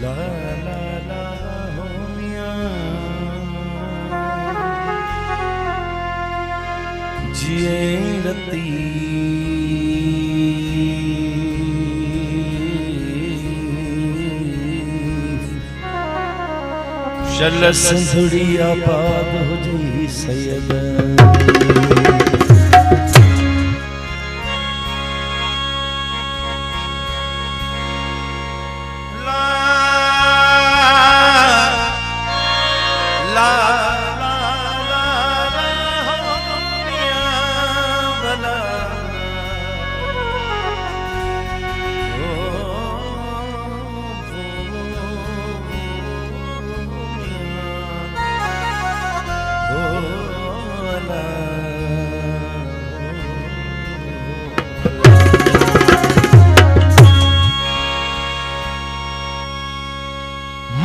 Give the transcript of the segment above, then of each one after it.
ला ला ला हो मियां जिए रती चल संधड़ी आबाद हो जाई सैयद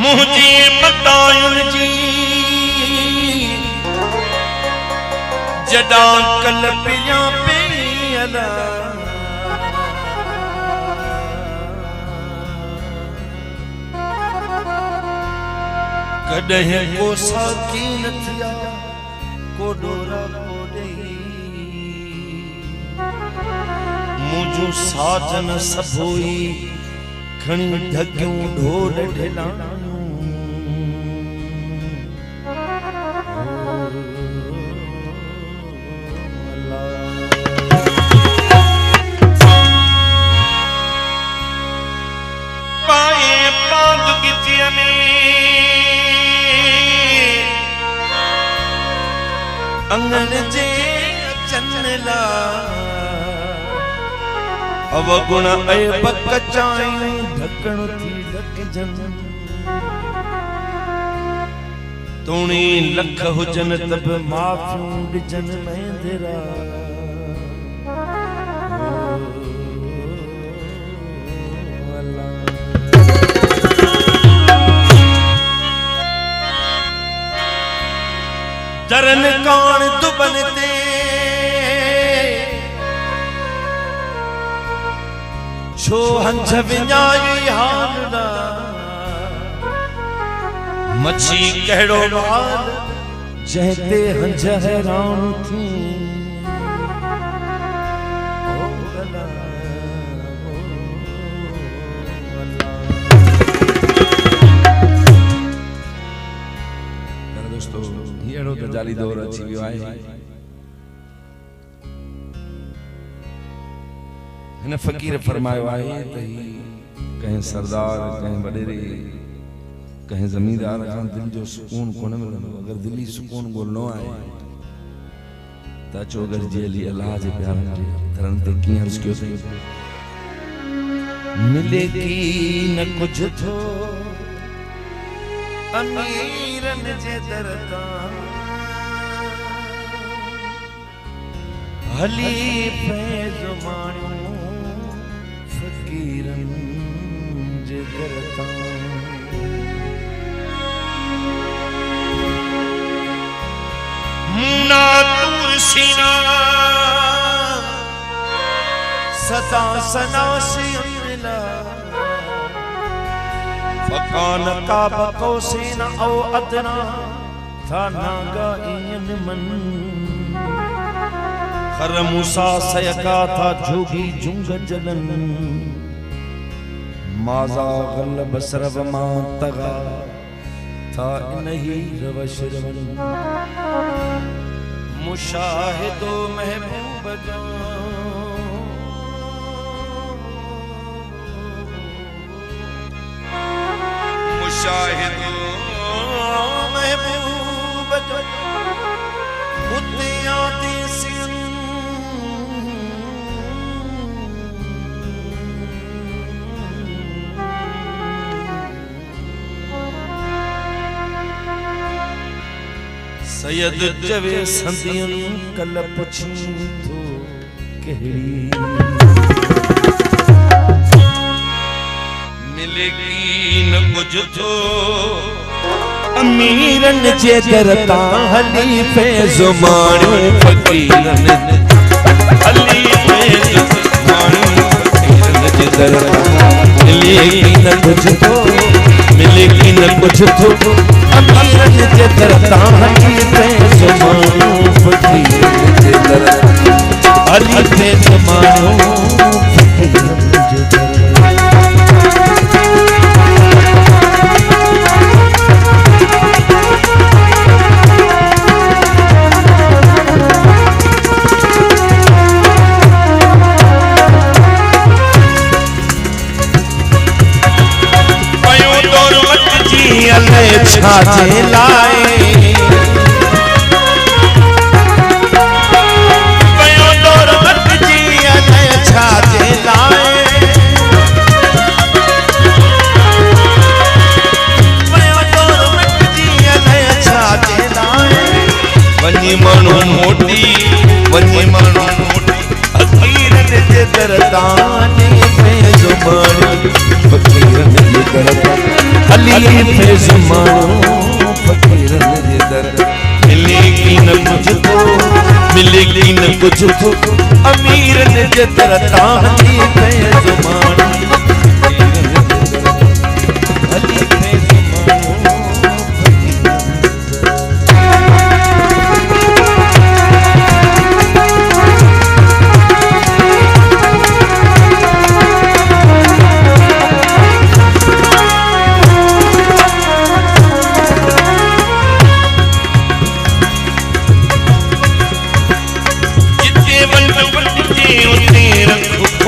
मुझे बतायुन जी जडा कल पिया पियला कॾहिं को साकीन थिया को डोरा को ॾेई मुझो साजन सभोई खणी ढगियूं ढोल ढिलाणा अंगन जे चन्नला अवगुण ऐब कचाई ढकण थी ढक जन तूणी लख हुजन तब माफियूं ॾिजन मेंदरा दरन कान दुबन ते छो हंझ विञाई हालदा मच्छी कहिड़ो हाल जंहिंते हंझ हैरान थी दोस्तों अहिड़ो त जाली दौर अची वियो आहे हिन फ़क़ीर फरमायो आहे त ही कंहिं सरदार कंहिं वॾेरे कंहिं ज़मींदार खां दिलि जो सुकून कोन मिलंदो अगरि दिली सुकून ॻोल्हणो आहे त अचो गॾिजी हली अलाह जे प्यारनि जे दरन ते कीअं अर्ज़ु कयो अथई मिले की न कुझु थो अमीरन जे दर तां हली फैज़ माण्हू फ़क़ीरन जे दर तां मुना तूर सीना सदा सना से मिला फकान काब कौसेन औ अदना था नागा इन मन खर मूसा सयका था जोगी जुंग जलन माजा गल बसरव मा तगा था इनही रवशरवन मुशाहिदो महबूब जो मुशाहिदो महबूब जो मुद्दिया देसियन सैयद जवे संदियन कल पुछी तो कहिड़ी मिलेगी न कुछ तो अमीरन जे दर तां हली फैज़ माण्हू फ़क़ीरन हली फैज़ माण्हू दरबार मिलेगी न कुछ तो मिलेगी न कुछ तो अमीरन जे दरबार पे ज़मानो फकीरन जे दरबार अली पे ज़मानो फकीरन जे दरबार छाजे लाए कयो दौर मत जी अने छाजे लाए कयो दौर मत जी अने छाजे लाए वनी माण्हू मोटी फकीरन जे दरदाने पे ज़मानो फकीरन जे दरदाने अली पे ज़मानो फकीरन जे दरबार मिलेगी न कुछ तो मिलेगी न कुछ तो अमीरन जे दरबार पे ज़मानो अली पे ज़मानो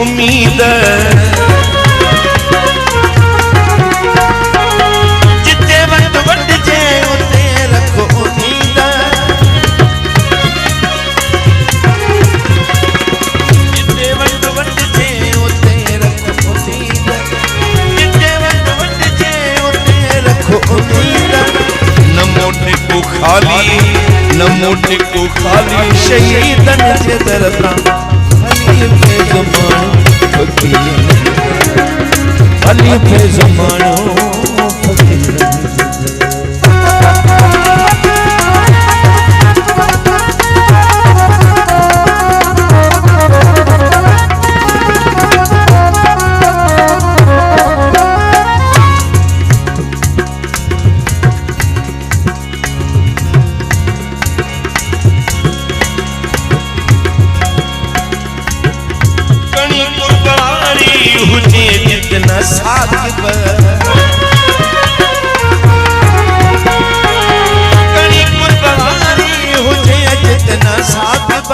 उम्मीद जिते वट वट जे उते रखो उम्मीद जिते वट वट जे उते रखो उम्मीद जिते वट वट जे उते रखो उम्मीद न मोटे को खाली शहीदन जे दरबार अली पे ज़मानो अली पे ज़मानो हुजे जितना साहिब कणी कुर्बानी हुजे जितना साहिब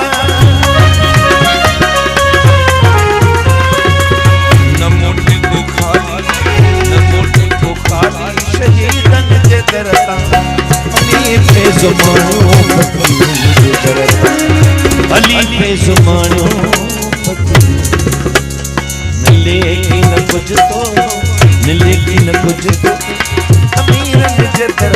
न मोटे को खाली शहीदन जे दरबार अली पे ज़मानो फकीरन जे दरबार अली पे ज़मानो मिलेगी न कुछ तो मिलेगी न कुछ तो अमीरन जे दरबार